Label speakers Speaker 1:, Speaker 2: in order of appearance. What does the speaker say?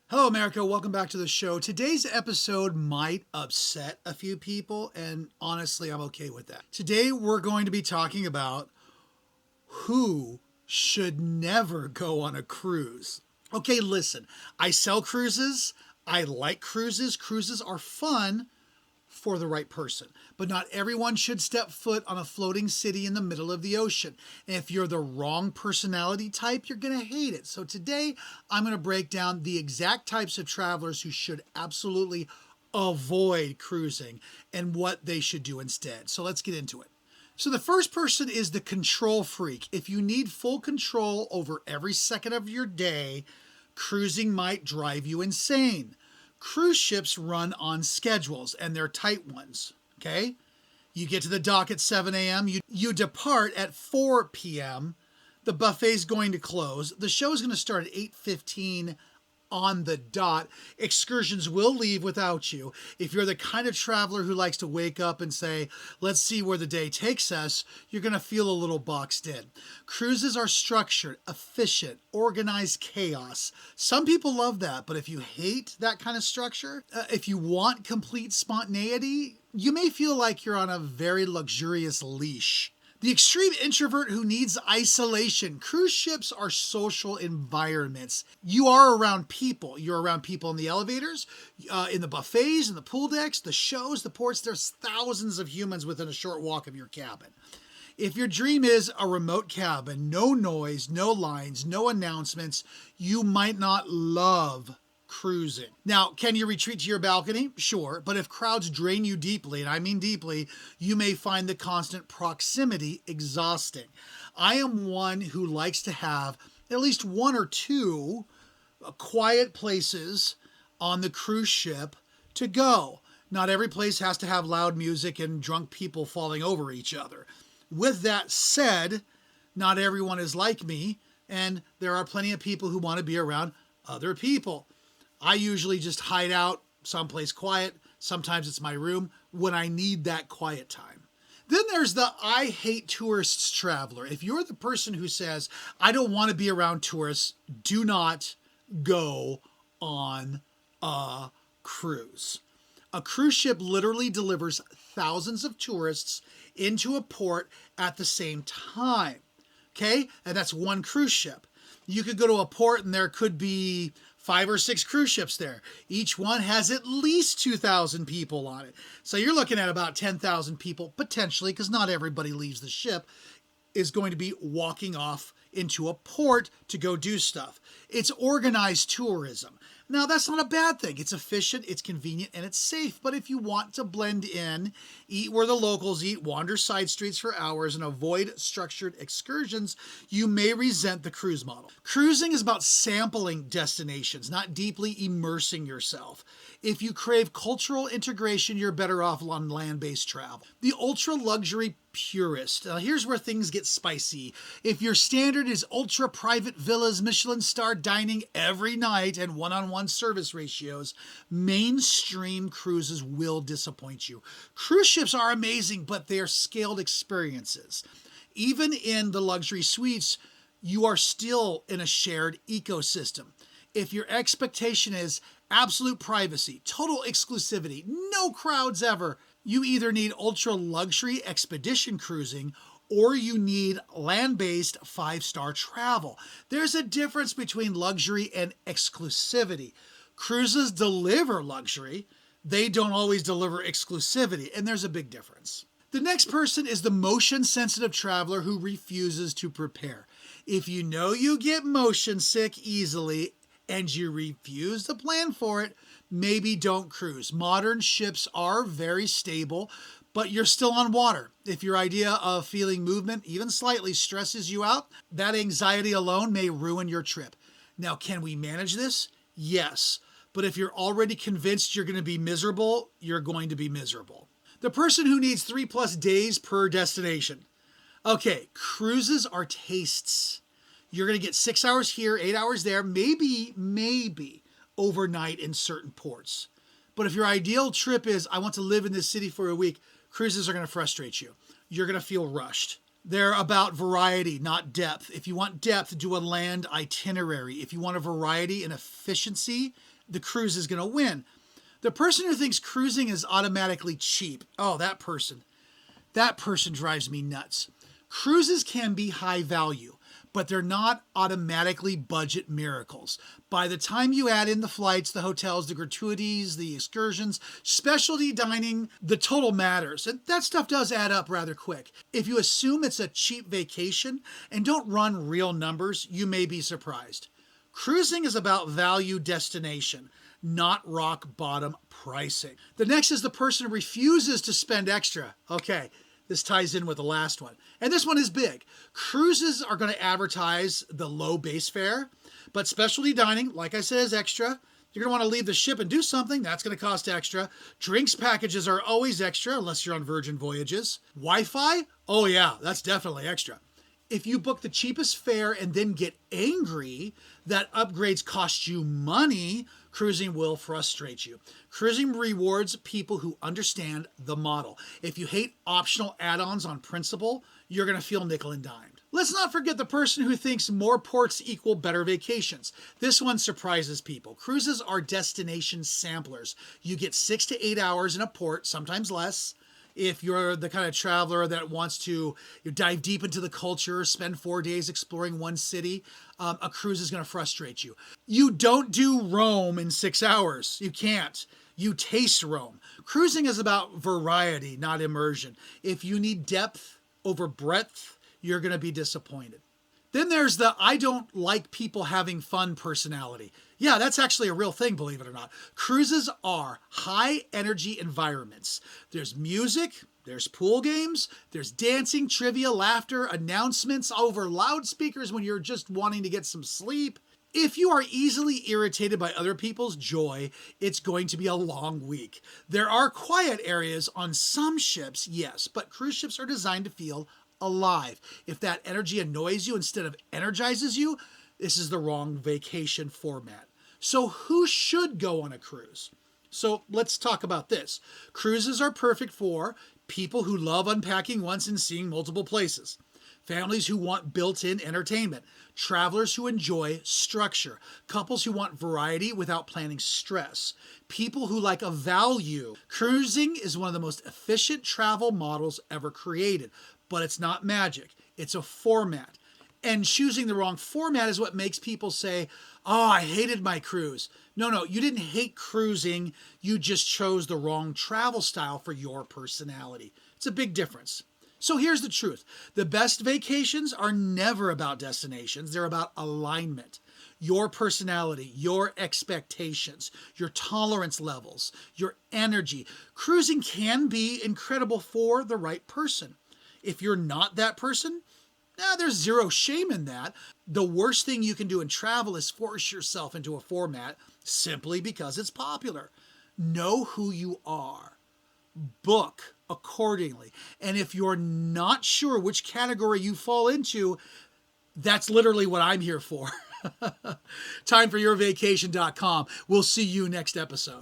Speaker 1: Hello, America. Welcome back to the show. Today's episode might upset a few people, and honestly, I'm okay with that. Today, we're going to be talking about who should never go on a cruise. Okay, listen, I sell cruises. I like cruises. Cruises are fun for the right person. But not everyone should step foot on a floating city in the middle of the ocean. And if you're the wrong personality type, you're going to hate it. So today, I'm going to break down the exact types of travelers who should absolutely avoid cruising and what they should do instead. So let's get into it. So the first person is the control freak. If you need full control over every second of your day, cruising might drive you insane. Cruise ships run on schedules, and they're tight ones, okay? You get to the dock at 7 a.m., you depart at 4 p.m., the buffet's going to close, the show's going to start at 8:15 on the dot. Excursions will leave without you. If you're the kind of traveler who likes to wake up and say, let's see where the day takes us, you're going to feel a little boxed in. Cruises are structured, efficient, organized chaos. Some people love that, but if you hate that kind of structure, if you want complete spontaneity, you may feel like you're on a very luxurious leash. The extreme introvert who needs isolation. Cruise ships are social environments. You are around people. You're around people in the elevators, in the buffets, in the pool decks, the shows, the ports. There's thousands of humans within a short walk of your cabin. If your dream is a remote cabin, no noise, no lines, no announcements, you might not love cruising. Now, can you retreat to your balcony? Sure, but if crowds drain you deeply, and I mean deeply, you may find the constant proximity exhausting. I am one who likes to have at least one or two quiet places on the cruise ship to go. Not every place has to have loud music and drunk people falling over each other. With that said, not everyone is like me, and there are plenty of people who want to be around other people. I usually just hide out someplace quiet. Sometimes it's my room when I need that quiet time. Then there's the I hate tourists traveler. If you're the person who says, I don't want to be around tourists, do not go on a cruise. A cruise ship literally delivers thousands of tourists into a port at the same time. Okay? And that's one cruise ship. You could go to a port and there could be 5 or 6 cruise ships there. Each one has at least 2,000 people on it. So you're looking at about 10,000 people potentially, because not everybody leaves the ship, is going to be walking off into a port to go do stuff. It's organized tourism. Now, that's not a bad thing. It's efficient, it's convenient, and it's safe. But if you want to blend in, eat where the locals eat, wander side streets for hours, and avoid structured excursions, you may resent the cruise model. Cruising is about sampling destinations, not deeply immersing yourself. If you crave cultural integration, you're better off on land-based travel. The ultra-luxury purist. Now, here's where things get spicy. If your standard is ultra private villas, Michelin star dining every night, and one-on-one service ratios, mainstream cruises will disappoint you. Cruise ships are amazing, but they're scaled experiences. Even in the luxury suites, you are still in a shared ecosystem. If your expectation is absolute privacy, total exclusivity, no crowds ever, you either need ultra luxury expedition cruising or you need land-based 5-star travel. There's a difference between luxury and exclusivity. Cruises deliver luxury. They don't always deliver exclusivity, and there's a big difference. The next person is the motion-sensitive traveler who refuses to prepare. If you know you get motion sick easily and you refuse to plan for it, maybe don't cruise. Modern ships are very stable, but you're still on water. If your idea of feeling movement, even slightly, stresses you out, that anxiety alone may ruin your trip. Now, can we manage this? Yes. But if you're already convinced you're going to be miserable, you're going to be miserable. The person who needs 3+ days per destination. Okay, cruises are tastes. You're going to get 6 hours here, 8 hours there, maybe overnight in certain ports. But if your ideal trip is, I want to live in this city for a week, cruises are going to frustrate you. You're going to feel rushed. They're about variety, not depth. If you want depth, do a land itinerary. If you want a variety and efficiency, the cruise is going to win. The person who thinks cruising is automatically cheap, oh, that person drives me nuts. Cruises can be high value, but they're not automatically budget miracles. By the time you add in the flights, the hotels, the gratuities, the excursions, specialty dining, the total matters. And that stuff does add up rather quick. If you assume it's a cheap vacation and don't run real numbers, you may be surprised. Cruising is about value destination, not rock bottom pricing. The next is the person who refuses to spend extra. Okay, this ties in with the last one. And this one is big. Cruises are going to advertise the low base fare, but specialty dining, like I said, is extra. You're going to want to leave the ship and do something. That's going to cost extra. Drinks packages are always extra unless you're on Virgin Voyages. Wi-Fi? Oh yeah, that's definitely extra. If you book the cheapest fare and then get angry that upgrades cost you money, cruising will frustrate you. Cruising rewards people who understand the model. If you hate optional add-ons on principle, you're going to feel nickel and dimed. Let's not forget the person who thinks more ports equal better vacations. This one surprises people. Cruises are destination samplers. You get 6 to 8 hours in a port, sometimes less. If you're the kind of traveler that wants to dive deep into the culture, spend 4 days exploring one city, a cruise is going to frustrate you. You don't do Rome in 6 hours. You can't. You taste Rome. Cruising is about variety, not immersion. If you need depth over breadth, you're going to be disappointed. Then there's the I don't like people having fun personality. Yeah, that's actually a real thing, believe it or not. Cruises are high energy environments. There's music, there's pool games, there's dancing, trivia, laughter, announcements over loudspeakers when you're just wanting to get some sleep. If you are easily irritated by other people's joy, it's going to be a long week. There are quiet areas on some ships, yes, but cruise ships are designed to feel alive. If that energy annoys you instead of energizes you, this is the wrong vacation format. So who should go on a cruise? So let's talk about this. Cruises are perfect for people who love unpacking once and seeing multiple places, families who want built-in entertainment, travelers who enjoy structure, couples who want variety without planning stress, people who like a value. Cruising is one of the most efficient travel models ever created, but it's not magic. It's a format. And choosing the wrong format is what makes people say, oh, I hated my cruise. No, you didn't hate cruising. You just chose the wrong travel style for your personality. It's a big difference. So here's the truth. The best vacations are never about destinations. They're about alignment. Your personality, your expectations, your tolerance levels, your energy. Cruising can be incredible for the right person. If you're not that person, there's zero shame in that. The worst thing you can do in travel is force yourself into a format simply because it's popular. Know who you are. Book accordingly. And if you're not sure which category you fall into, that's literally what I'm here for. Timeforyourvacation.com. We'll see you next episode.